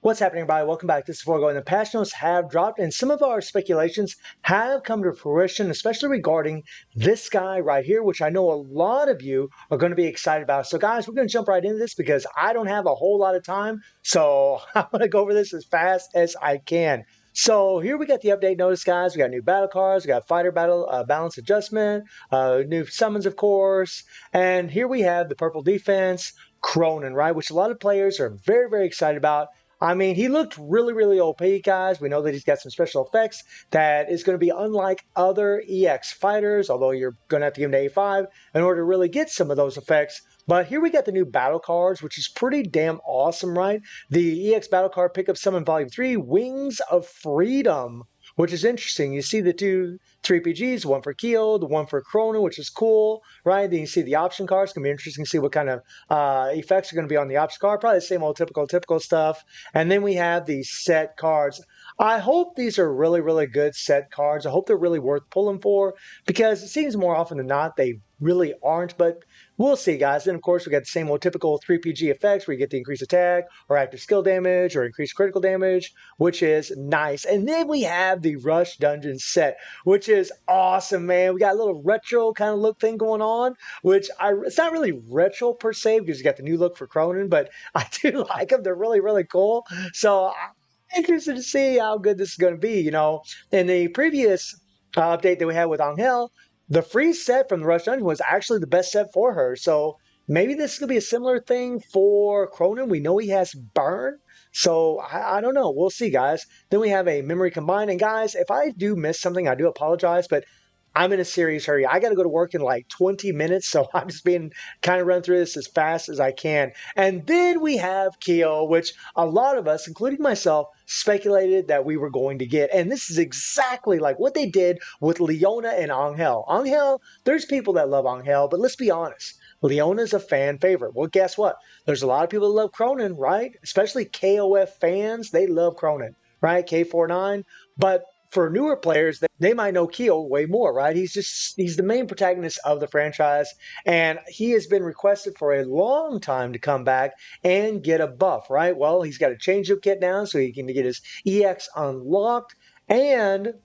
What's happening, everybody? Welcome back. This is Forgo, and the patch notes have dropped, and some of our speculations have come to fruition, especially regarding this guy right here, which I know a lot of you are going to be excited about. So, guys, we're going to jump right into this because I don't have a whole lot of time, so I'm going to go over this as fast as I can. So here we got the update notice, guys. We got new battle cards, we got fighter battle balance adjustment, new summons, of course, and here we have the purple defense, Krohnen, right, which a lot of players are very, very excited about. I mean, he looked really, really OP, guys. We know that he's got some special effects that is going to be unlike other EX fighters, although you're going to have to give him an A5 in order to really get some of those effects. But here we got the new battle cards, which is pretty damn awesome, right? The EX battle card pickup summon volume 3, Wings of Freedom, which is interesting. You see the two 3PGs, one for Keo, the one for Krohnen, which is cool, right? Then you see the option cards. It's going to be interesting to see what kind of effects are going to be on the option card. Probably the same old typical stuff. And then we have the set cards. I hope these are really, really good set cards. I hope they're really worth pulling for because it seems more often than not they really aren't, but we'll see, guys. And of course, we got the same old typical 3PG effects where you get the increased attack or active skill damage or increased critical damage, which is nice. And then we have the Rush Dungeon set, which is awesome, man. We got a little retro kind of look thing going on, it's not really retro per se because you got the new look for Krohnen, but I do like them. They're really, really cool. So I'm interested to see how good this is going to be. You know, in the previous update that we had with Angel, the free set from the Rush Dungeon was actually the best set for her. So maybe this is going to be a similar thing for Krohnen. We know he has Burn. So I don't know. We'll see, guys. Then we have a Memory Combine. And guys, if I do miss something, I do apologize. But I'm in a serious hurry. I got to go to work in like 20 minutes, so I'm just being kind of run through this as fast as I can. And then we have Keo, which a lot of us, including myself, speculated that we were going to get. And this is exactly like what they did with Leona and Angel. Angel, there's people that love Angel, but let's be honest. Leona's a fan favorite. Well, guess what? There's a lot of people that love Krohnen, right? Especially KOF fans. They love Krohnen, right? K49. But for newer players, they might know Keo way more, right? He's the main protagonist of the franchise, and he has been requested for a long time to come back and get a buff, right? Well, he's got a change-up kit now, so he can get his EX unlocked, and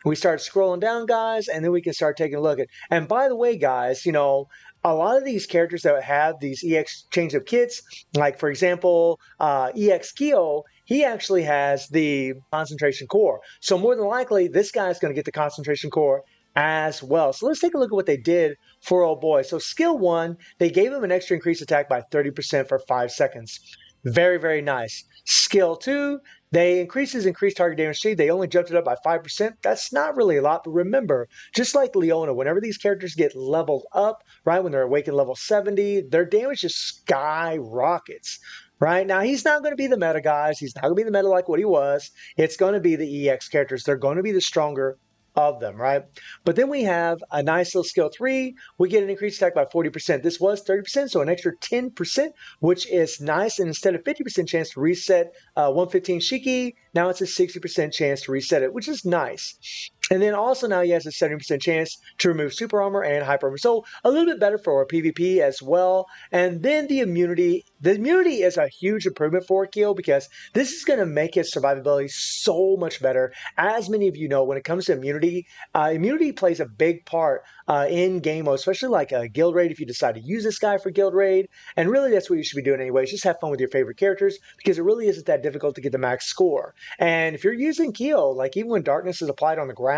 we start scrolling down, guys, and then we can start taking a look at. And by the way, guys, you know, a lot of these characters that have these EX change-up kits, like for example, EX Keo, he actually has the concentration core. So more than likely, this guy's going to get the concentration core as well. So let's take a look at what they did for old boy. So skill 1, they gave him an extra increased attack by 30% for 5 seconds. Very, very nice. Skill 2, they increased his increased target damage speed. They only jumped it up by 5%. That's not really a lot, but remember, just like Leona, whenever these characters get leveled up, right, when they're awakened level 70, their damage just skyrockets. Right now, he's not going to be the meta, guys. He's not going to be the meta like what he was. It's going to be the EX characters. They're going to be the stronger of them, right? But then we have a nice little skill 3. We get an increased attack by 40%. This was 30%, so an extra 10%, which is nice. And instead of 50% chance to reset 115 Shiki, now it's a 60% chance to reset it, which is nice. And then also now he has a 70% chance to remove super armor and hyper armor. So a little bit better for PvP as well. And then the immunity. The immunity is a huge improvement for Keo because this is going to make his survivability so much better. As many of you know, when it comes to immunity, immunity plays a big part in game mode, especially like a guild raid if you decide to use this guy for guild raid. And really that's what you should be doing anyways. Just have fun with your favorite characters because it really isn't that difficult to get the max score. And if you're using Keo, like even when darkness is applied on the ground,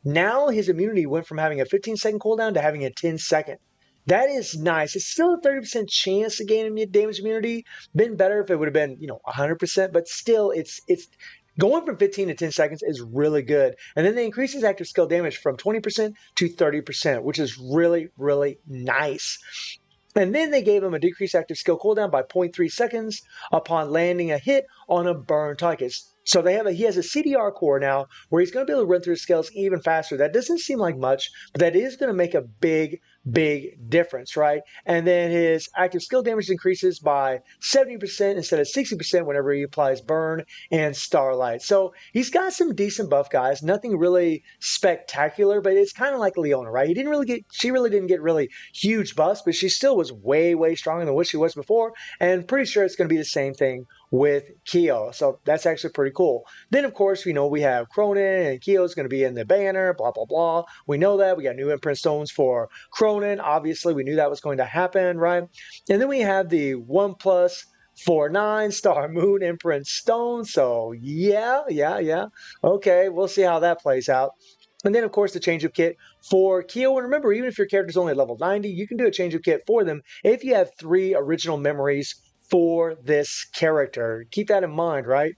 now his immunity went from having a 15-second cooldown to having a 10-second. That is nice. It's still a 30% chance to gain damage immunity. Been better if it would have been, 100%, but still it's going from 15 to 10 seconds is really good. And then they increase his active skill damage from 20% to 30%, which is really, really nice. And then they gave him a decreased active skill cooldown by 0.3 seconds upon landing a hit on a burn target. So he has a CDR core now where he's going to be able to run through his skills even faster. That doesn't seem like much, but that is going to make a big difference, right? And then his active skill damage increases by 70% instead of 60% whenever he applies Burn and Starlight. So he's got some decent buff, guys. Nothing really spectacular, but it's kind of like Leona, right? She really didn't get really huge buffs, but she still was way stronger than what she was before. And pretty sure it's going to be the same thing with Keo. So that's actually pretty cool. Then, of course, we have Krohnen and Keo's going to be in the banner, blah, blah, blah. We know that. We got new imprint stones for Krohnen. Obviously, we knew that was going to happen, right? And then we have the 1+49 star moon imprint stone. So, yeah, yeah, yeah. Okay, we'll see how that plays out. And then, of course, the change-up kit for Keo. And remember, even if your character's only level 90, you can do a change-up kit for them if you have 3 original memories for this character. Keep that in mind, right?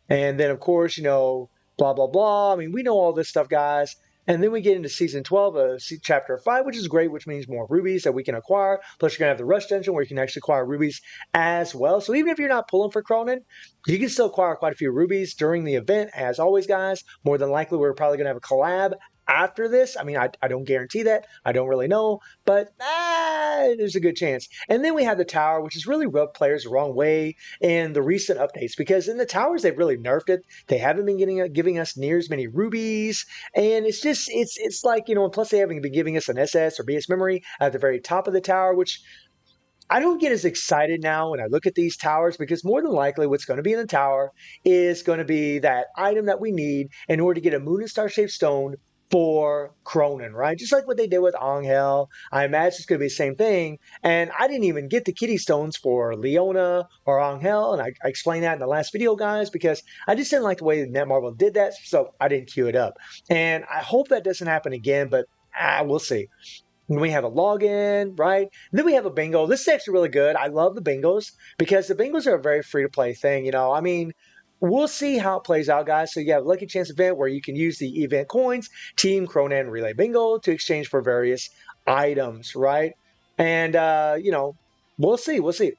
And then, of course, blah, blah, blah. I mean, we know all this stuff, guys. And then we get into Season 12 of Chapter 5, which is great, which means more rubies that we can acquire. Plus, you're going to have the Rush Dungeon where you can actually acquire rubies as well. So even if you're not pulling for Krohnen, you can still acquire quite a few rubies during the event. As always, guys, more than likely, we're probably going to have a collab after this. I mean, I don't guarantee that. I don't really know, but there's a good chance. And then we have the tower, which has really rubbed players the wrong way in the recent updates, because in the towers, they've really nerfed it. They haven't been giving us near as many rubies, and it's like, and plus they haven't been giving us an SS or BS memory at the very top of the tower, which I don't get as excited now when I look at these towers, because more than likely what's going to be in the tower is going to be that item that we need in order to get a moon and star shaped stone for Krohnen, right? Just like what they did with Angel. I imagine it's going to be the same thing. And I didn't even get the kitty stones for Leona or Angel. And I explained that in the last video, guys, because I just didn't like the way Netmarble did that. So I didn't queue it up. And I hope that doesn't happen again, but we'll see. And we have a login, right? And then we have a bingo. This is actually really good. I love the bingos because the bingos are a very free to play thing. I mean, we'll see how it plays out, guys. So you have a Lucky Chance event where you can use the event coins, Team Krohnen Relay Bingo, to exchange for various items, right? And, we'll see. We'll see.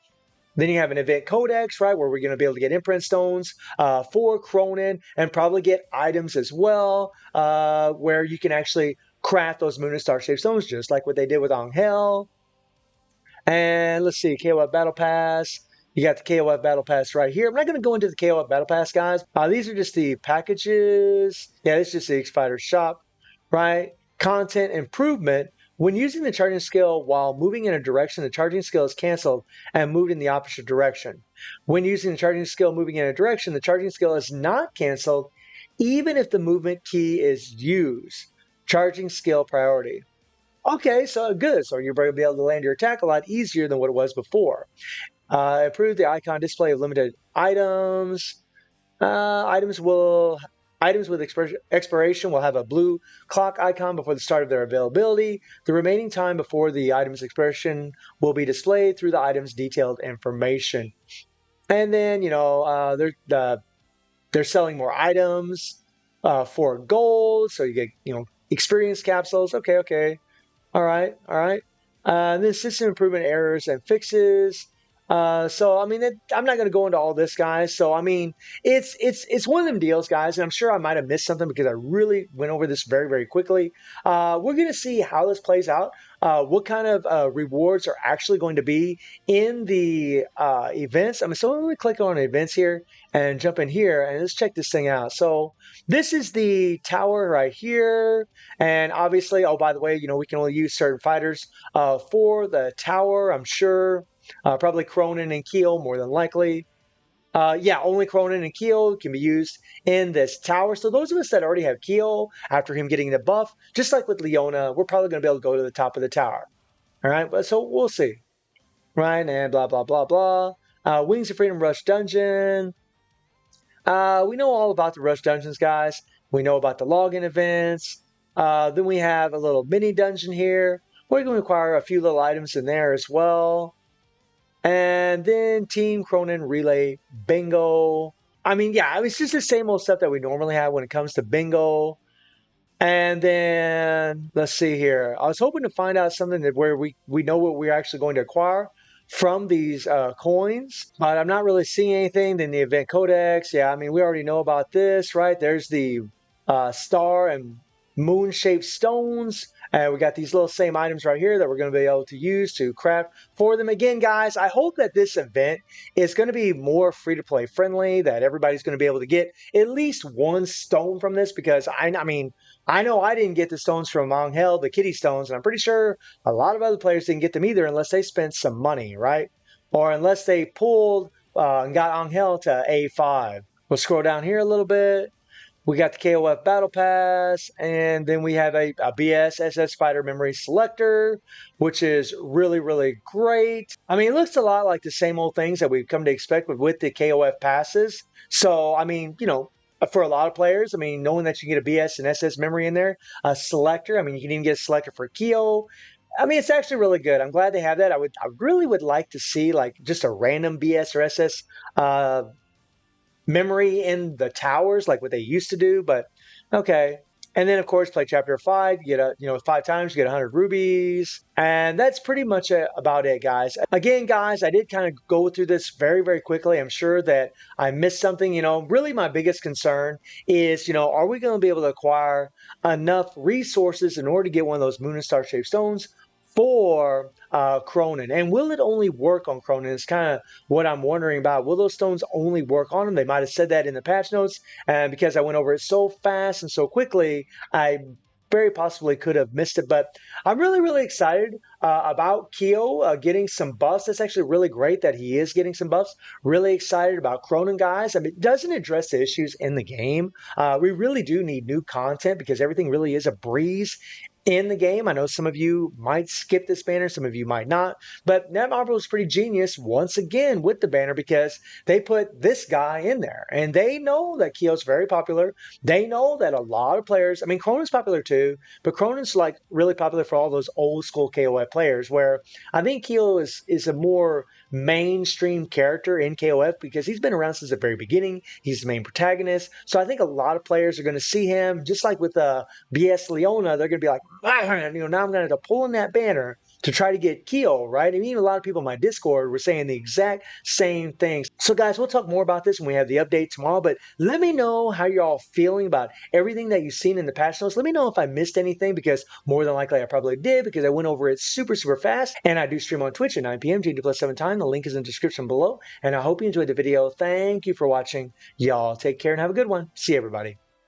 Then you have an event codex, right, where we're going to be able to get imprint stones for Krohnen and probably get items as well, where you can actually craft those moon and star shaped stones, just like what they did with Angel. And let's see, KOF Battle Pass. You got the KOF Battle Pass right here. I'm not going to go into the KOF Battle Pass, guys. These are just the packages. Yeah, it's just the X-Fighter shop, right? Content improvement. When using the charging skill while moving in a direction, the charging skill is canceled and moved in the opposite direction. When using the charging skill moving in a direction, the charging skill is not canceled, even if the movement key is used. Charging skill priority. Okay, so good. So you're going to be able to land your attack a lot easier than what it was before. Improve the icon display of limited items. Items with expiration will have a blue clock icon before the start of their availability. The remaining time before the item's expiration will be displayed through the item's detailed information. And then they're selling more items for gold, so you get experience capsules. Okay. All right. Then system improvement errors and fixes. So I mean, I'm not going to go into all this, guys. So I mean, it's one of them deals, guys, and I'm sure I might have missed something because I really went over this very, very quickly. We're going to see how this plays out. What kind of rewards are actually going to be in the events? So let me click on events here and jump in here and let's check this thing out. So this is the tower right here. And obviously, oh, by the way, we can only use certain fighters for the tower, I'm sure. Probably Krohnen and Keel, more than likely. Only Krohnen and Keel can be used in this tower. So those of us that already have Keel, after him getting the buff, just like with Leona, we're probably going to be able to go to the top of the tower. All right, so we'll see. Right, and blah, blah, blah, blah. Wings of Freedom Rush Dungeon. We know all about the Rush Dungeons, guys. We know about the login events. Then we have a little mini dungeon here. We're going to acquire a few little items in there as well. And then Team Krohnen Relay Bingo. It's just the same old stuff that we normally have when it comes to bingo. And then, let's see here. I was hoping to find out something where we know what we're actually going to acquire from these coins, but I'm not really seeing anything. Then the event codex. Yeah, we already know about this, right? There's the star and moon-shaped stones. And we got these little same items right here that we're going to be able to use to craft for them. Again, guys, I hope that this event is going to be more free-to-play friendly, that everybody's going to be able to get at least one stone from this, because I know I didn't get the stones from Angel, the kitty stones, and I'm pretty sure a lot of other players didn't get them either unless they spent some money, right? Or unless they pulled and got Angel to A5. We'll scroll down here a little bit. We got the KOF Battle Pass, and then we have a BS SS Spider Memory Selector, which is really, really great. I mean, it looks a lot like the same old things that we've come to expect with the KOF passes. So, I mean, for a lot of players, I mean, knowing that you get a BS and SS memory in there, a selector, I mean, you can even get a selector for Kyo. I mean, it's actually really good. I'm glad they have that. I really would like to see like just a random BS or SS memory in the towers like what they used to do, but okay. And then of course play chapter 5, you get 5 times, you get 100 rubies, and that's pretty much about it, guys. Again, guys, I did kind of go through this very, very quickly. I'm sure that I missed something. Really my biggest concern is, are we going to be able to acquire enough resources in order to get one of those moon and star shaped stones for Krohnen? And will it only work on Krohnen? It's kind of what I'm wondering about. Will those stones only work on them? They might have said that in the patch notes, and because I went over it so fast and so quickly, I very possibly could have missed it. But I'm really, really excited about Kyo getting some buffs. It's actually really great that he is getting some buffs. Really excited about Krohnen, guys. I mean, it doesn't address the issues in the game. We really do need new content because everything really is a breeze in the game. I know some of you might skip this banner, some of you might not, but Netmarble was pretty genius once again with the banner because they put this guy in there, and they know that Kyo's very popular. They know that a lot of players, I mean, Kronen's popular too, but Kronen's like really popular for all those old school KOF players, where I think Kyo is a more mainstream character in KOF because he's been around since the very beginning. He's the main protagonist. So I think a lot of players are going to see him, just like with BS Leona, they're going to be like, now I'm going to have to pull in that banner to try to get Kyo, right? I mean, a lot of people in my Discord were saying the exact same things. So guys, we'll talk more about this when we have the update tomorrow, but let me know how you're all feeling about everything that you've seen in the patch notes. Let me know if I missed anything, because more than likely I probably did, because I went over it super, super fast. And I do stream on Twitch at 9 p.m. GD+7 time. The link is in the description below. And I hope you enjoyed the video. Thank you for watching. Y'all take care and have a good one. See you, everybody.